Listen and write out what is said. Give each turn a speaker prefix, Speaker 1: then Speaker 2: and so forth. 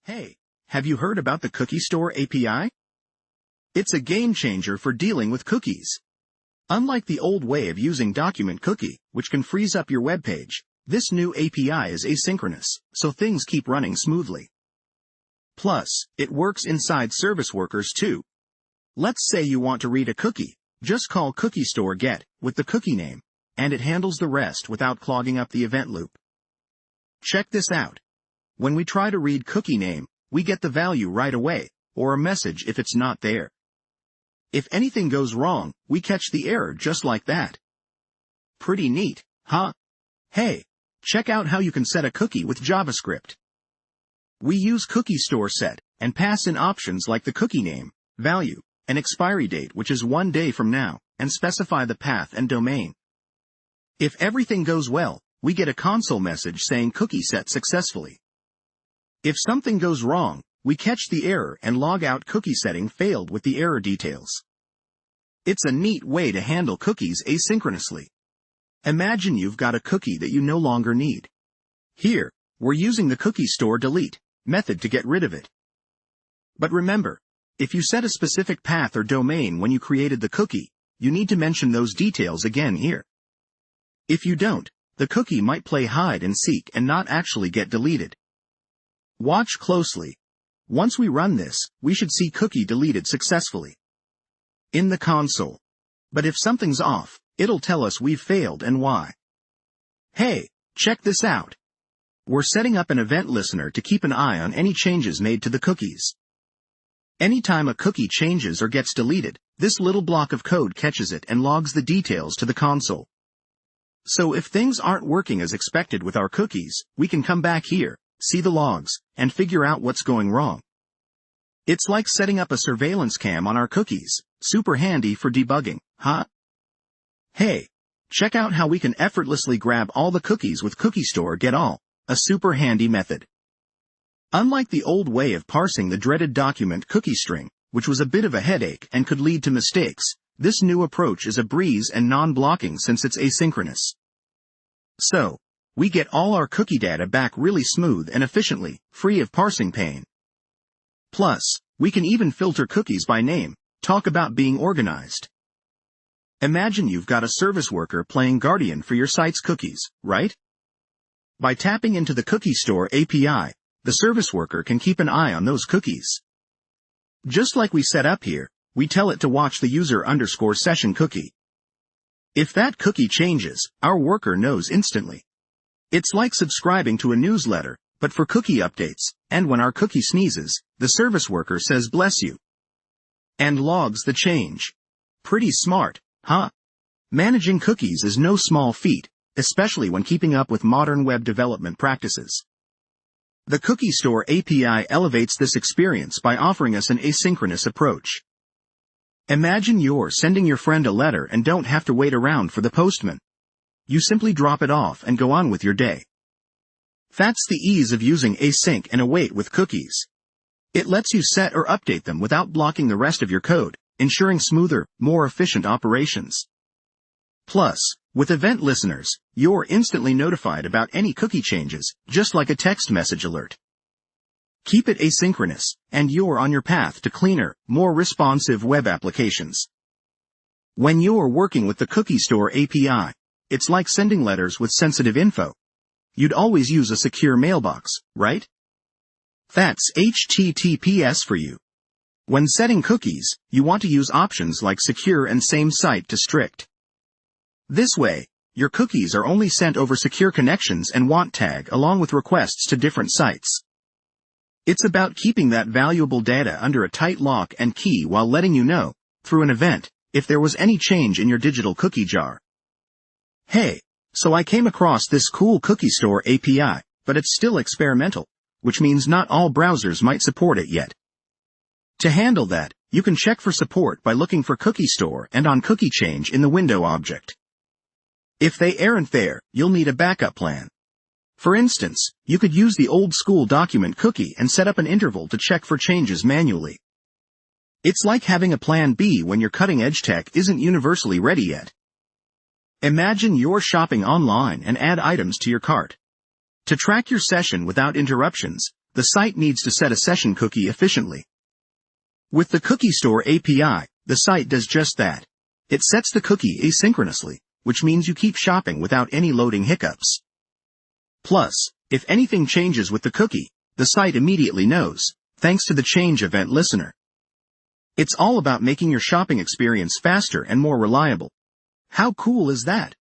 Speaker 1: Hey, have you heard about the Cookie Store API? It's a game changer for dealing with cookies. Unlike the old way of using document cookie, which can freeze up your web page, this new API is asynchronous, so things keep running smoothly. Plus, it works inside service workers too. Let's say you want to read a cookie, just call Cookie Store get with the cookie name, and it handles the rest without clogging up the event loop. Check this out. When we try to read cookie name, we get the value right away, or a message if it's not there. If anything goes wrong, we catch the error just like that. Pretty neat, huh? Hey, check out how you can set a cookie with JavaScript. We use Cookie Store set, and pass in options like the cookie name, value, and expiry date, which is 1 day from now, and specify the path and domain. If everything goes well, we get a console message saying cookie set successfully. If something goes wrong, we catch the error and log out cookie setting failed with the error details. It's a neat way to handle cookies asynchronously. Imagine you've got a cookie that you no longer need. Here, we're using the Cookie Store delete method to get rid of it. But remember, if you set a specific path or domain when you created the cookie, you need to mention those details again here. If you don't, the cookie might play hide and seek and not actually get deleted. Watch closely. Once we run this, we should see cookie deleted successfully in the console. But if something's off, it'll tell us we've failed and why. Hey, check this out. We're setting up an event listener to keep an eye on any changes made to the cookies. Anytime a cookie changes or gets deleted, this little block of code catches it and logs the details to the console. So if things aren't working as expected with our cookies, we can come back here, see the logs, and figure out what's going wrong. It's like setting up a surveillance cam on our cookies, super handy for debugging, huh? Hey, check out how we can effortlessly grab all the cookies with Cookie Store get all, a super handy method. Unlike the old way of parsing the dreaded document cookie string, which was a bit of a headache and could lead to mistakes, this new approach is a breeze and non-blocking since it's asynchronous. So, we get all our cookie data back really smooth and efficiently, free of parsing pain. Plus, we can even filter cookies by name, talk about being organized. Imagine you've got a service worker playing guardian for your site's cookies, right? By tapping into the Cookie Store API, the service worker can keep an eye on those cookies. Just like we set up here, we tell it to watch the user_session cookie. If that cookie changes, our worker knows instantly. It's like subscribing to a newsletter, but for cookie updates, and when our cookie sneezes, the service worker says bless you. And logs the change. Pretty smart, huh? Managing cookies is no small feat, especially when keeping up with modern web development practices. The Cookie Store API elevates this experience by offering us an asynchronous approach. Imagine you're sending your friend a letter and don't have to wait around for the postman. You simply drop it off and go on with your day. That's the ease of using async and await with cookies. It lets you set or update them without blocking the rest of your code, ensuring smoother, more efficient operations. Plus, with event listeners, you're instantly notified about any cookie changes, just like a text message alert. Keep it asynchronous, and you're on your path to cleaner, more responsive web applications. When you're working with the Cookie Store API, it's like sending letters with sensitive info. You'd always use a secure mailbox, right? That's HTTPS for you. When setting cookies, you want to use options like secure and same site to strict. This way, your cookies are only sent over secure connections and want tag along with requests to different sites. It's about keeping that valuable data under a tight lock and key while letting you know, through an event, if there was any change in your digital cookie jar. Hey, so I came across this cool Cookie Store API, but it's still experimental, which means not all browsers might support it yet. To handle that, you can check for support by looking for Cookie Store and on cookie change in the window object. If they aren't there, you'll need a backup plan. For instance, you could use the old school document cookie and set up an interval to check for changes manually. It's like having a plan B when your cutting-edge tech isn't universally ready yet. Imagine you're shopping online and add items to your cart. To track your session without interruptions, the site needs to set a session cookie efficiently. With the Cookie Store API, the site does just that. It sets the cookie asynchronously, which means you keep shopping without any loading hiccups. Plus, if anything changes with the cookie, the site immediately knows, thanks to the change event listener. It's all about making your shopping experience faster and more reliable. How cool is that?